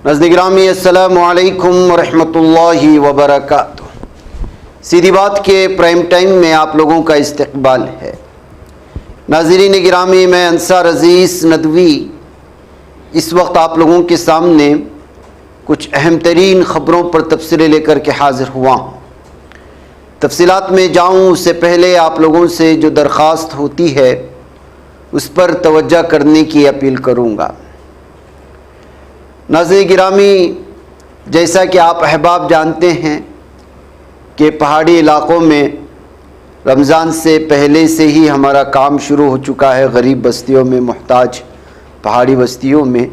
नाज़रीन गिरामी अस्सलामु अलैकुम वरहमतुल्लाहि वबरकातुह। सीधी बात के प्राइम टाइम में आप लोगों का इस्तकबाल है। नाज़रीन गिरामी, मैं अंसार अज़ीज़ नदवी इस वक्त आप लोगों के सामने कुछ अहम तरीन ख़बरों पर तफसीलें लेकर के हाज़िर हुआ हूँ। तफसीलात में जाऊँ उससे पहले आप लोगों से जो दरख्वास्त होती है उस पर तवज्जो करने की अपील करूँगा। नाज़रीन गिरामी, जैसा कि आप अहबाब जानते हैं कि पहाड़ी इलाक़ों में रमज़ान से पहले से ही हमारा काम शुरू हो चुका है। गरीब बस्तियों में, मोहताज पहाड़ी बस्तियों में,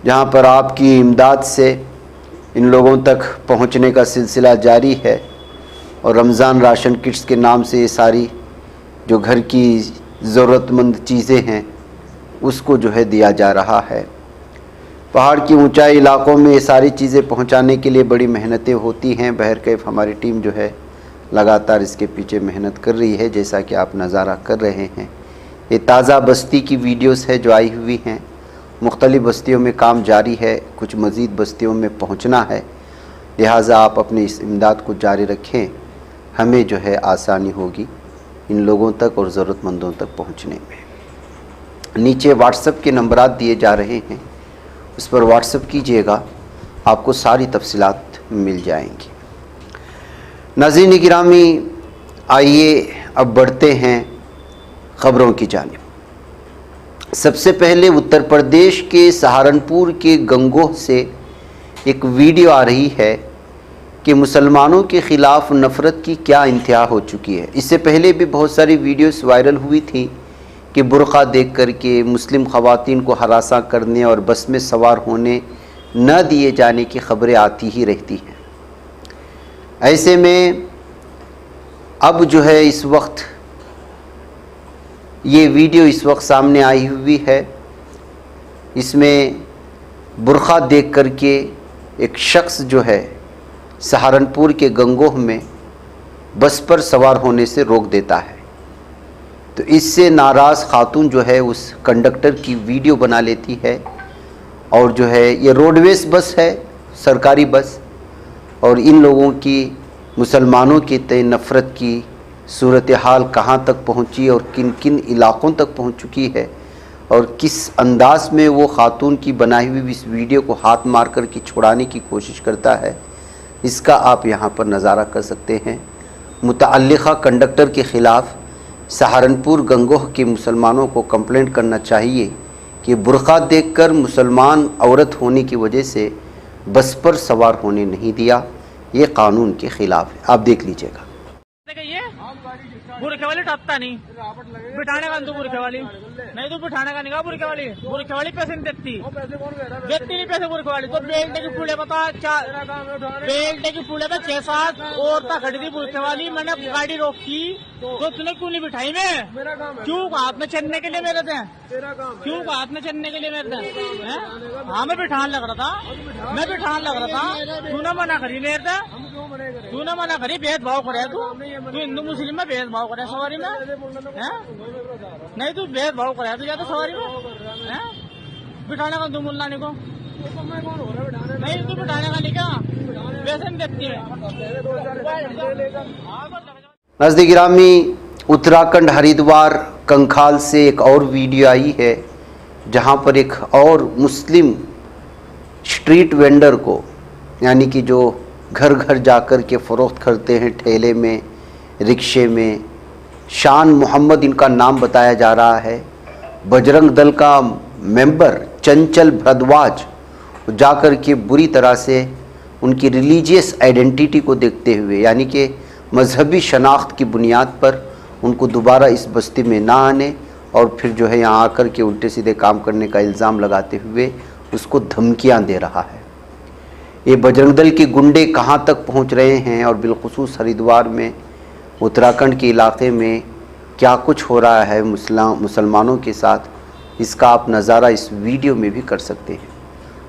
जहाँ पर आपकी इमदाद से इन लोगों तक पहुँचने का सिलसिला जारी है और रमज़ान राशन किट्स के नाम से ये सारी जो घर की ज़रूरतमंद चीज़ें हैं उसको जो है दिया जा रहा है। पहाड़ की ऊंचाई इलाक़ों में ये सारी चीज़ें पहुंचाने के लिए बड़ी मेहनतें होती हैं। बहरकैफ हमारी टीम जो है लगातार इसके पीछे मेहनत कर रही है, जैसा कि आप नज़ारा कर रहे हैं। ये ताज़ा बस्ती की वीडियोस है जो आई हुई हैं। मुख्तलिफ़ बस्तियों में काम जारी है, कुछ मज़ीद बस्तियों में पहुंचना है, लिहाजा आप अपनी इस इमदाद को जारी रखें। हमें जो है आसानी होगी इन लोगों तक और ज़रूरतमंदों तक पहुँचने में। नीचे व्हाट्सएप के नंबरात दिए जा रहे हैं, उस पर व्हाट्सएप कीजिएगा, आपको सारी तफसीलात मिल जाएंगी। नाज़रीन गिरामी, आइए अब बढ़ते हैं ख़बरों की जानिब। सबसे पहले उत्तर प्रदेश के सहारनपुर के गंगोह से एक वीडियो आ रही है कि मुसलमानों के ख़िलाफ़ नफ़रत की क्या इंतहा हो चुकी है। इससे पहले भी बहुत सारी वीडियोस वायरल हुई थी कि बुर्क़ा देख कर के मुस्लिम ख़वातीन को हरासा करने और बस में सवार होने न दिए जाने की ख़बरें आती ही रहती हैं। ऐसे में अब जो है इस वक्त ये वीडियो इस वक्त सामने आई हुई है। इसमें बुर्क़ा देख कर के एक शख्स जो है सहारनपुर के गंगोह में बस पर सवार होने से रोक देता है। तो इससे नाराज़ खातून जो है उस कंडक्टर की वीडियो बना लेती है और जो है ये रोडवेज़ बस है, सरकारी बस, और इन लोगों की मुसलमानों के तय नफ़रत की सूरत हाल कहाँ तक पहुँची और किन किन इलाक़ों तक पहुँच चुकी है और किस अंदाज में वो खातून की बनाई हुई इस वीडियो को हाथ मार कर के छुड़ाने की कोशिश करता है, इसका आप यहाँ पर नज़ारा कर सकते हैं। मुतअल्लिक़ा कंडक्टर के ख़िलाफ़ सहारनपुर गंगोह के मुसलमानों को कंप्लेंट करना चाहिए कि बुर्क़ा देखकर मुसलमान औरत होने की वजह से बस पर सवार होने नहीं दिया। ये कानून के ख़िलाफ़ है। आप देख लीजिएगा। बुरखे वाली टपता नहीं, बिठाने का तू बुरखे वाली नहीं, तू बिठाने का नहीं, बुरखे वाली पैसे नहीं देती नहीं पैसे बुरखे वाली। तो बेल्ट की पूड़े बता, बेल्ट की पूड़े पे 6-7 औरतें खड़ी थी बुरखे वाली। मैंने गाड़ी रोकी तो तूने क्यों नहीं बिठाई? मैं क्यों हाथ में चलने के लिए मेरे थे, क्यों हाथ में चलने के लिए मेरे थे? हाँ, मैं बिठान लग रहा था, मैं बिठान लग रहा था, तूने मना करी मेरे थे, तूने मना करी। भेदभाव करे तू हिंदू मुस्लिम में भेदभाव करे सवारी में है? नहीं, तू भेदभाव करे तू जाता सवारी में है? बिठाने का तू मुल्ला को नहीं, तू बिठाने का नहीं, क्या पैसे नहीं देती है। नाज़रीन गिरामी, उत्तराखंड हरिद्वार कंखाल से एक और वीडियो आई है जहां पर एक और मुस्लिम स्ट्रीट वेंडर को, यानी कि जो घर घर जाकर के फ़रोख्त करते हैं, ठेले में, रिक्शे में, शान मोहम्मद इनका नाम बताया जा रहा है, बजरंग दल का मेंबर चंचल भरद्वाज, जाकर के बुरी तरह से उनकी रिलीजियस आइडेंटिटी को देखते हुए, यानी कि मजहबी शनाख्त की बुनियाद पर उनको दोबारा इस बस्ती में ना आने और फिर जो है यहाँ आकर के उल्टे सीधे काम करने का इल्ज़ाम लगाते हुए उसको धमकियाँ दे रहा है। ये बजरंग दल के गुंडे कहाँ तक पहुँच रहे हैं और बिलखुसूस हरिद्वार में, उत्तराखंड के इलाके में क्या कुछ हो रहा है मुसलमानों के साथ, इसका आप नज़ारा इस वीडियो में भी कर सकते हैं।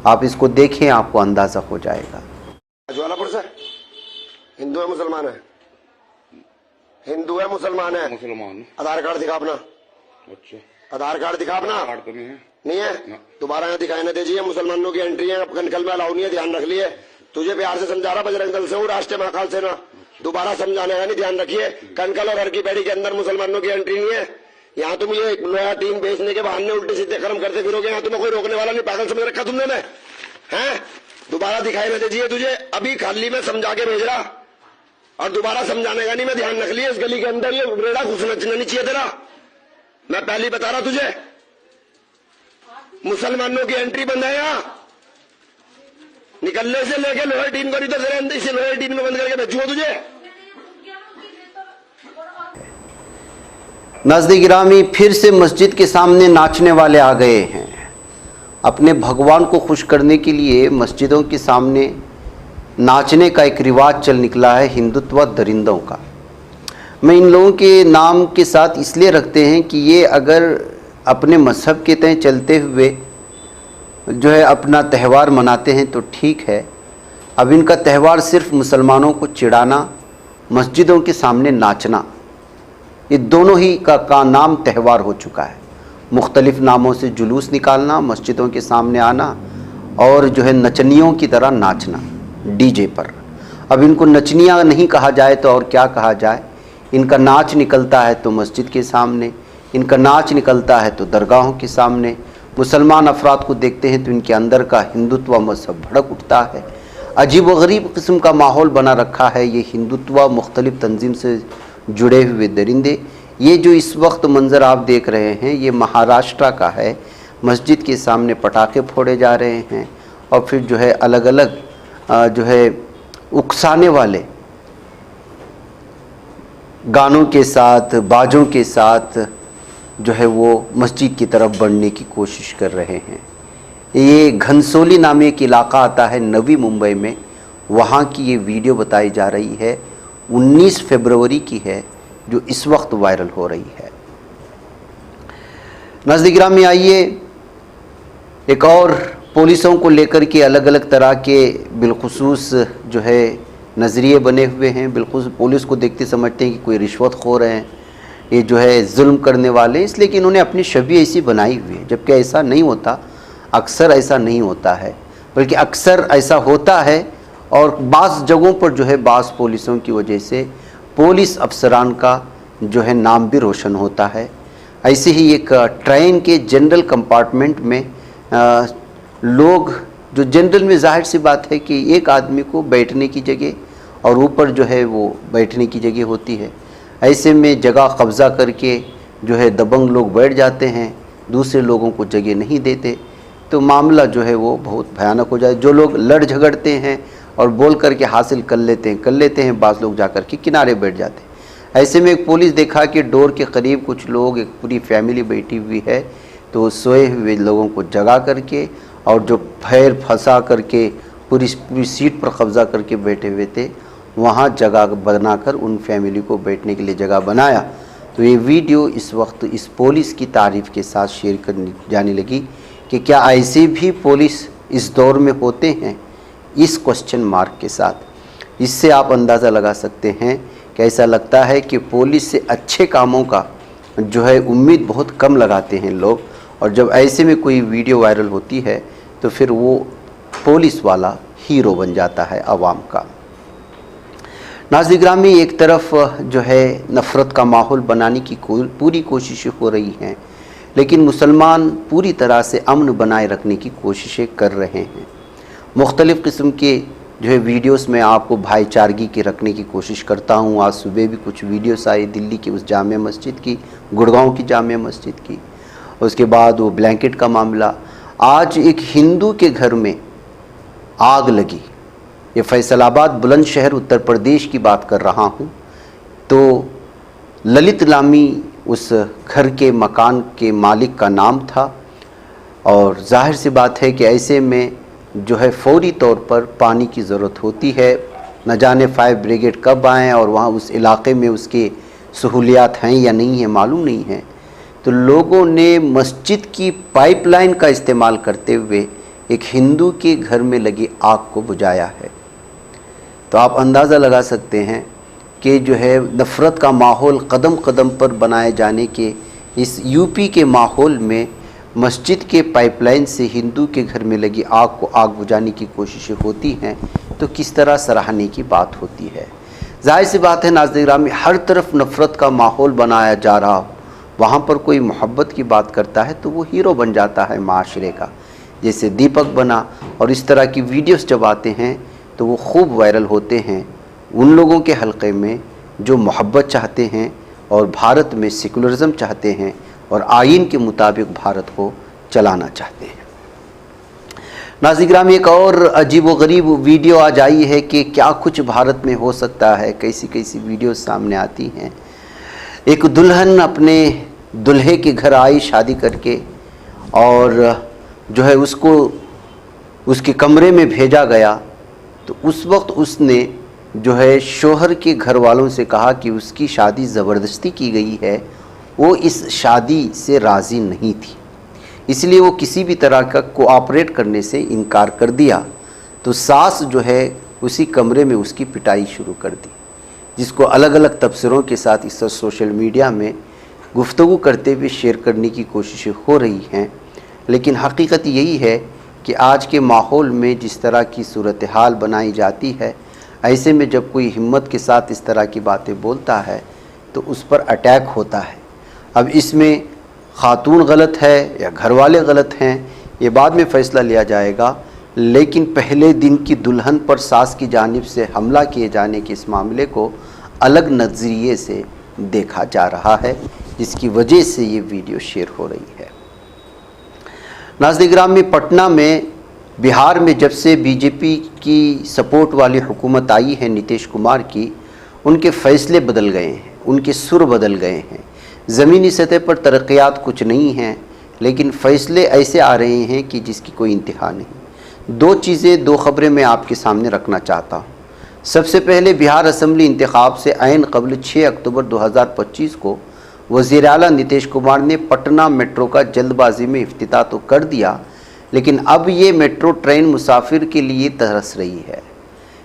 आप इसको देखें, आपको अंदाज़ा हो जाएगा। ज्वालापुर से हिंदू है मुसलमान है? हिंदू है मुसलमान है? मुसलमान। आधार कार्ड दिखा अपना। अच्छा, आधार कार्ड दिखा अपना। कार्ड तो नहीं है, दोबारा यहाँ दिखाई न दीजिए। मुसलमानों की एंट्री है, कल में अलाउ नहीं है, ध्यान रख लिए। तुझे प्यार से समझा रहा, बजरंग दल से हूँ, राष्ट्रीय महाकाल सेना। दोबारा समझाने का नहीं, ध्यान रखिए। कनकल और हर की पैड़ी के अंदर मुसलमानों की एंट्री नहीं है। यहाँ तुम ये लोहा टीन बेचने के बहाने उल्टे सीधे कर्म करते फिरोगे, यहाँ तुम्हें कोई रोकने वाला नहीं। पागल समझ रखा तुमने मैं हैं? दोबारा दिखाई न दीजिए तुझे, अभी खाली में समझा के भेज रहा, और दोबारा समझाने का नहीं। मैं ध्यान रख लिया, इस गली के अंदर ये रेड़ा घुसना नहीं चाहिए तेरा। मैं पहले बता रहा तुझे, मुसलमानों की एंट्री बंद है यहाँ। निकलने से लेके लोहे टीन को, तो तेरे अंदर से लोहे टीन में बंद करके भेजूंगा तुझे। नाज़रीन गिरामी, फिर से मस्जिद के सामने नाचने वाले आ गए हैं। अपने भगवान को खुश करने के लिए मस्जिदों के सामने नाचने का एक रिवाज चल निकला है हिंदुत्व दरिंदों का। मैं इन लोगों के नाम के साथ इसलिए रखते हैं कि ये अगर अपने मजहब के तय चलते हुए जो है अपना त्यौहार मनाते हैं तो ठीक है। अब इनका त्यौहार सिर्फ मुसलमानों को चिढ़ाना, मस्जिदों के सामने नाचना, ये दोनों ही का नाम त्यौहार हो चुका है। मुख्तलिफ नामों से जुलूस निकालना, मस्जिदों के सामने आना और जो है नचनियों की तरह नाचना डीजे पर। अब इनको नचनियाँ नहीं कहा जाए तो और क्या कहा जाए। इनका नाच निकलता है तो मस्जिद के सामने, इनका नाच निकलता है तो दरगाहों के सामने। मुसलमान अफराद को देखते हैं तो इनके अंदर का हिंदुत्व मजहब भड़क उठता है। अजीब व गरीब किस्म का माहौल बना रखा है ये हिंदुत्व मुख्तलिफ तंजीम से जुड़े हुए दरिंदे। ये जो इस वक्त मंज़र आप देख रहे हैं ये महाराष्ट्र का है। मस्जिद के सामने पटाखे फोड़े जा रहे हैं और फिर जो है अलग अलग जो है उकसाने वाले गानों के साथ, बाजों के साथ जो है वो मस्जिद की तरफ बढ़ने की कोशिश कर रहे हैं। ये घनसोली नामे एक इलाका आता है नवी मुंबई में, वहाँ की ये वीडियो बताई जा रही है। 19 फरवरी की है जो इस वक्त वायरल हो रही है। नाज़रीन गिरामी, आइए एक और पुलिसों को लेकर के अलग अलग तरह के बिलखुसूस जो है नज़रिए बने हुए हैं। बिल्कुल पुलिस को देखते समझते हैं कि कोई रिश्वतखोर हैं, ये जो है जुल्म करने वाले, इसलिए कि इन्होंने अपनी छवि ऐसी बनाई हुई है, जबकि ऐसा नहीं होता। अक्सर ऐसा नहीं होता है, बल्कि अक्सर ऐसा होता है। और बाज़ जगहों पर जो है बाज़ पुलिसों की वजह से पुलिस अफसरान का जो है नाम भी रोशन होता है। ऐसे ही एक ट्रेन के जनरल कंपार्टमेंट में लोग जो जनरल में ज़ाहिर सी बात है कि एक आदमी को बैठने की जगह और ऊपर जो है वो बैठने की जगह होती है। ऐसे में जगह कब्ज़ा करके जो है दबंग लोग बैठ जाते हैं, दूसरे लोगों को जगह नहीं देते, तो मामला जो है वो बहुत भयानक हो जाए। जो लोग लड़ झगड़ते हैं और बोल करके हासिल कर लेते हैं, बाज़ लोग जा कर के किनारे बैठ जाते हैं। ऐसे में एक पुलिस देखा कि डोर के करीब कुछ लोग, एक पूरी फैमिली बैठी हुई है, तो सोए हुए लोगों को जगा करके और जो पैर फंसा करके पूरी सीट पर कब्ज़ा करके बैठे हुए थे, वहाँ जगह बनाकर उन फैमिली को बैठने के लिए जगह बनाया। तो ये वीडियो इस वक्त इस पुलिस की तारीफ़ के साथ शेयर करनी जाने लगी कि क्या ऐसे भी पुलिस इस दौर में होते हैं, इस क्वेश्चन मार्क के साथ। इससे आप अंदाज़ा लगा सकते हैं कि ऐसा लगता है कि पुलिस से अच्छे कामों का जो है उम्मीद बहुत कम लगाते हैं लोग, और जब ऐसे में कोई वीडियो वायरल होती है तो फिर वो पुलिस वाला हीरो बन जाता है आवाम का। नाज़रीन गिरामी, एक तरफ जो है नफ़रत का माहौल बनाने की पूरी कोशिशें हो रही हैं, लेकिन मुसलमान पूरी तरह से अमन बनाए रखने की कोशिशें कर रहे हैं। मुख्तलिफ़ किस्म के जो है वीडियोस में आपको भाईचारगी के रखने की कोशिश करता हूँ। आज सुबह भी कुछ वीडियोस आई दिल्ली की उस जामिया मस्जिद की, गुड़गांव की जामिया मस्जिद की, उसके बाद वो ब्लैंकेट का मामला। आज एक हिंदू के घर में आग लगी, ये फैसलाबाद बुलंदशहर उत्तर प्रदेश की बात कर रहा हूँ। तो ललित लामी उस घर के मकान के मालिक का नाम था, और जाहिर सी बात है कि ऐसे में जो है फौरी तौर पर पानी की ज़रूरत होती है। न जाने फायर ब्रिगेड कब आएँ और वहाँ उस इलाके में उसके सहूलियात हैं या नहीं है, मालूम नहीं है। तो लोगों ने मस्जिद की पाइपलाइन का इस्तेमाल करते हुए एक हिंदू के घर में लगी आग को बुझाया है। तो आप अंदाज़ा लगा सकते हैं कि जो है नफ़रत का माहौल कदम कदम पर बनाए जाने के इस यूपी के माहौल में मस्जिद के पाइपलाइन से हिंदू के घर में लगी आग को आग बुझाने की कोशिशें होती हैं तो किस तरह सराहने की बात होती है। जाहिर सी बात है नाज़रीन गिरामी, हर तरफ नफ़रत का माहौल बनाया जा रहा हो, वहाँ पर कोई मोहब्बत की बात करता है तो वो हीरो बन जाता है माशरे का। जैसे दीपक बना, और इस तरह की वीडियोस जब आते हैं तो वो खूब वायरल होते हैं उन लोगों के हलक़े में जो मोहब्बत चाहते हैं और भारत में सेकुलरिज़म चाहते हैं और आइन के मुताबिक भारत को चलाना चाहते हैं। नाज़रीन गिरामी, एक और अजीब व गरीब वीडियो आज आई है कि क्या कुछ भारत में हो सकता है। कैसी कैसी वीडियो सामने आती हैं। एक दुल्हन अपने दूल्हे के घर आई शादी करके, और जो है उसको उसके कमरे में भेजा गया तो उस वक्त उसने जो है शोहर के घर वालों से कहा कि उसकी शादी ज़बरदस्ती की गई है, वो इस शादी से राज़ी नहीं थी, इसलिए वो किसी भी तरह का कोऑपरेट करने से इनकार कर दिया। तो सास जो है उसी कमरे में उसकी पिटाई शुरू कर दी, जिसको अलग अलग तबसरों के साथ इस सोशल मीडिया में गुफ्तगू करते हुए शेयर करने की कोशिशें हो रही हैं। लेकिन हकीकत यही है कि आज के माहौल में जिस तरह की सूरत हाल बनाई जाती है, ऐसे में जब कोई हिम्मत के साथ इस तरह की बातें बोलता है तो उस पर अटैक होता है। अब इसमें खातून गलत है या घर वाले गलत हैं, ये बाद में फ़ैसला लिया जाएगा, लेकिन पहले दिन की दुल्हन पर सास की जानिब से हमला किए जाने के इस मामले को अलग नज़रिए से देखा जा रहा है, जिसकी वजह से ये वीडियो शेयर हो रही है। नाज़रीन गिरामी, पटना में बिहार में जब से बीजेपी की सपोर्ट वाली हुकूमत आई है नीतीश कुमार की, उनके फ़ैसले बदल गए हैं, उनके सुर बदल गए हैं। ज़मीनी सतह पर तरक्यात कुछ नहीं हैं, लेकिन फ़ैसले ऐसे आ रहे हैं कि जिसकी कोई इंतहा नहीं। दो चीज़ें, दो ख़बरें मैं आपके सामने रखना चाहता हूँ। सबसे पहले, बिहार असम्बली इंतखाब से ऐन कबल 6 अक्टूबर 2025 को वज़ीर आला नीतीश कुमार ने पटना मेट्रो का जल्दबाजी में इफ्तिताह तो कर दिया, लेकिन अब ये मेट्रो ट्रेन मुसाफिर के लिए तरस रही है।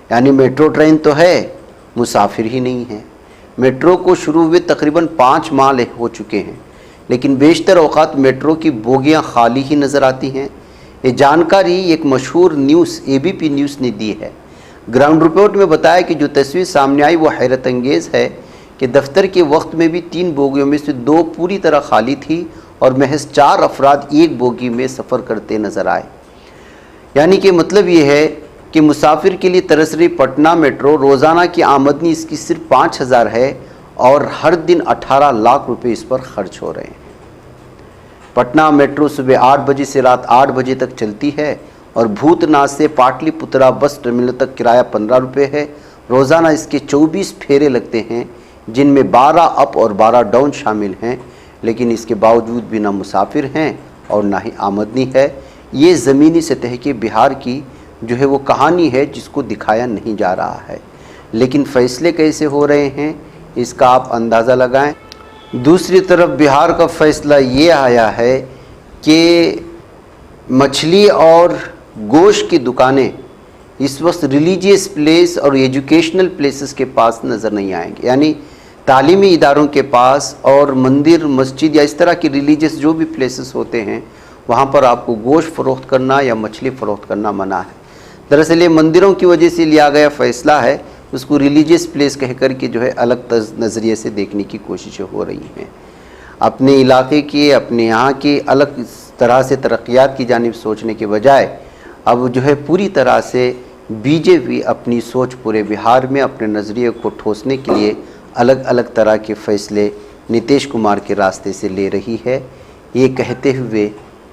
यानी मेट्रो ट्रेन तो है, मुसाफिर ही नहीं है। मेट्रो को शुरू हुए तकरीबन 5 माह हो चुके हैं, लेकिन बेशतर औक़ात मेट्रो की बोगियां खाली ही नज़र आती हैं। ये जानकारी एक मशहूर न्यूज़ ABP न्यूज़ ने दी है। ग्राउंड रिपोर्ट में बताया कि जो तस्वीर सामने आई वो हैरत अंगेज़ है कि दफ्तर के वक्त में भी 3 बोगियों में से 2 पूरी तरह खाली थी और महज 4 अफराद एक बोगी में सफ़र करते नज़र आए। यानी कि मतलब ये है कि मुसाफिर के लिए तरस रही पटना मेट्रो, रोज़ाना की आमदनी इसकी सिर्फ 5,000 है और हर दिन 18 लाख रुपए इस पर खर्च हो रहे हैं। पटना मेट्रो सुबह 8 बजे से रात 8 बजे तक चलती है और भूतनाथ से पाटलिपुत्रा बस टर्मिनल तक किराया 15 रुपये है। रोज़ाना इसके 24 फेरे लगते हैं, जिनमें 12 अप और 12 डाउन शामिल हैं, लेकिन इसके बावजूद भी ना मुसाफिर हैं और ना ही आमदनी है। ये ज़मीनी सतह के बिहार की जो है वो कहानी है जिसको दिखाया नहीं जा रहा है। लेकिन फ़ैसले कैसे हो रहे हैं इसका आप अंदाज़ा लगाएं। दूसरी तरफ बिहार का फ़ैसला ये आया है कि मछली और गोश्त की दुकानें इस वक्त रिलीजियस प्लेस और एजुकेशनल प्लेसेस के पास नज़र नहीं आएंगे। यानी तालीमी इदारों के पास और मंदिर, मस्जिद या इस तरह की रिलीजियस जो भी प्लेसेस होते हैं वहाँ पर आपको गोश्त फ़रोख्त करना या मछली फ़रोख्त करना मना है। दरअसल ये मंदिरों की वजह से लिया गया फ़ैसला है, उसको रिलीजियस प्लेस कह कर के जो है अलग नज़रिए से देखने की कोशिशें हो रही हैं। अपने इलाके की, अपने यहाँ की अलग तरह से तरक्यात की जानिब सोचने के बजाय अब जो है पूरी तरह से बीजेपी अपनी सोच पूरे बिहार में अपने नज़रिए को ठोसने के लिए अलग अलग तरह के फ़ैसले नीतीश कुमार के रास्ते से ले रही है। ये कहते हुए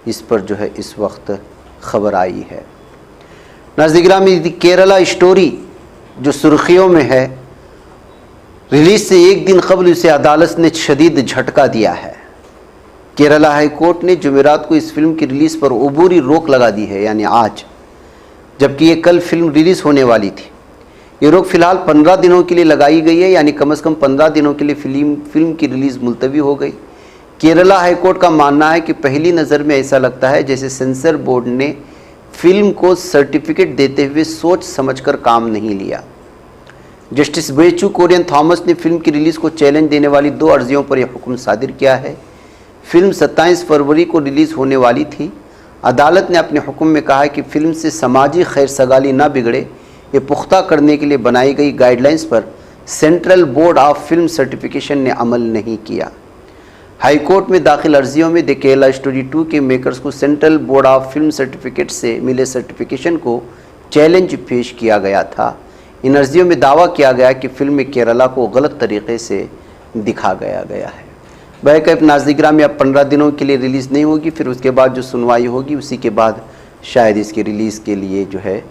इस पर जो है इस वक्त ख़बर आई है। नाज़रीन गिरामी, केरला स्टोरी जो सुर्खियों में है, रिलीज़ से एक दिन कबल उसे अदालत ने शदीद झटका दिया है। केरला हाई कोर्ट ने जुमेरात को इस फिल्म की रिलीज़ पर अबूरी रोक लगा दी है, यानी आज, जबकि ये कल फिल्म रिलीज़ होने वाली थी। ये रोक फ़िलहाल 15 दिनों के लिए लगाई गई है, यानी कम से कम 15 दिनों के लिए फिल्म की रिलीज़ मुलतवी हो गई। केरला हाई कोर्ट का मानना है कि पहली नज़र में ऐसा लगता है जैसे सेंसर बोर्ड ने फिल्म को सर्टिफिकेट देते हुए सोच समझकर काम नहीं लिया। जस्टिस बेचू कोरियन थॉमस ने फिल्म की रिलीज़ को चैलेंज देने वाली 2 अर्जियों पर यह हुक्म सादिर किया है। फिल्म 27 फरवरी को रिलीज़ होने वाली थी। अदालत ने अपने हुक्म में कहा है कि फिल्म से समाजी खैर सगाली ना बिगड़े, ये पुख्ता करने के लिए बनाई गई गाइडलाइंस पर central board of film certification ने अमल नहीं किया। हाई कोर्ट में दाखिल अर्जियों में द केरला स्टोरी 2 के मेकर्स को central board of film certificate से मिले सर्टिफिकेशन को चैलेंज पेश किया गया था। इन अर्जियों में दावा किया गया कि फिल्म में केरला को गलत तरीके से दिखा गया है। बैकअप नाज़रीन अब 15 दिनों के लिए रिलीज़ नहीं होगी, फिर उसके बाद जो सुनवाई होगी उसी के बाद शायद इसके रिलीज़ के लिए जो है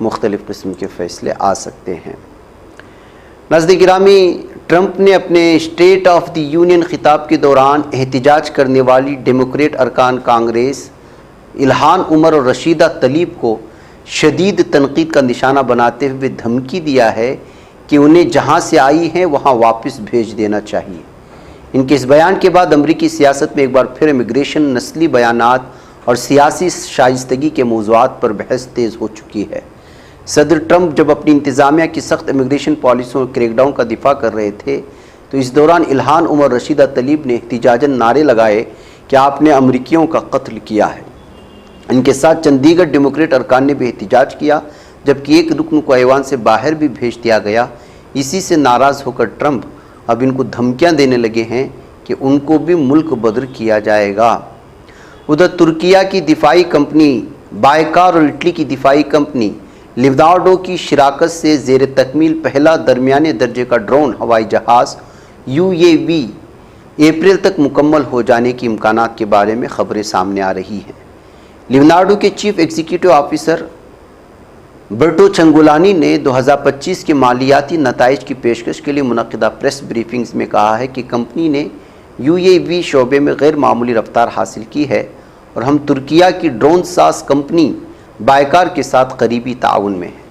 मुख्तलिफ़ किस्म के फ़ैसले आ सकते हैं। नाज़रीन, ट्रंप ने अपने स्टेट ऑफ द यूनियन खिताब के दौरान एहतिजाज करने वाली डेमोक्रेट अरकान कांग्रेस इल्हान उमर और रशीदा तलीब को शदीद तनकीद का निशाना बनाते हुए धमकी दिया है कि उन्हें जहां से आई हैं वहां वापस भेज देना चाहिए। इनके इस बयान के बाद अमरीकी सियासत में एक बार फिर इमिग्रेशन, नस्ली बयानात और सियासी शाइस्तगी के मौज़ूआत पर बहस तेज़ हो चुकी है। सदर ट्रंप जब अपनी इंतज़ामिया की सख्त इमिग्रेशन पॉलिसियों और क्रैकडाउन का दिफा कर रहे थे तो इस दौरान इल्हान उमर रशीदा तलीब ने एहतिजाजन नारे लगाए कि आपने अमरीकियों का कत्ल किया है। इनके साथ चंडीगढ़ डेमोक्रेट अरकान ने भी एहतिजाज किया, जबकि एक रुकन को ऐवान से बाहर भी भेज दिया गया। इसी से नाराज़ होकर ट्रंप अब इनको धमकियां देने लगे हैं कि उनको भी मुल्क बदर किया जाएगा। उधर तुर्किया की दिफाई कंपनी बायकार और इटली की दिफाई कंपनी लियोनार्डो की शिराकत से ज़ेर तकमील पहला दरमियाने दर्जे का ड्रोन हवाई जहाज़ UAV अप्रैल तक मुकम्मल हो जाने के इम्कानात के बारे में खबरें सामने आ रही हैं। लियोनार्डो के चीफ एग्जीक्यूटिव ऑफिसर बर्टो चंगुलानी ने 2025 के मालियाती नताइज की पेशकश के लिए मुनक़िदा प्रेस ब्रीफिंग्स में कहा है कि कंपनी ने UAV शोबे में गैर मामूली रफ्तार हासिल की है और हम तुर्किया की ड्रोन साज कंपनी बायकार के साथ करीबी ताउन में हैं।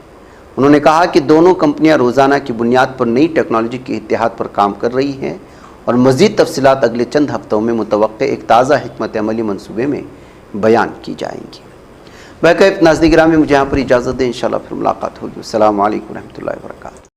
उन्होंने कहा कि दोनों कंपनियां रोज़ाना की बुनियाद पर नई टेक्नोलॉजी के इत्तेहाद पर काम कर रही हैं और मज़ीद तफसीलात अगले चंद हफ्तों में मुतवक्के एक ताज़ा हिकमत अमली मनसूबे में बयान की जाएंगी। बैकअप नाज़रीन में मुझे यहाँ पर इजाज़त दें, इंशाअल्लाह फिर मुलाकात होगी। अस्सलामु अलैकुम रहमतुल्लाहि व बरकातहू।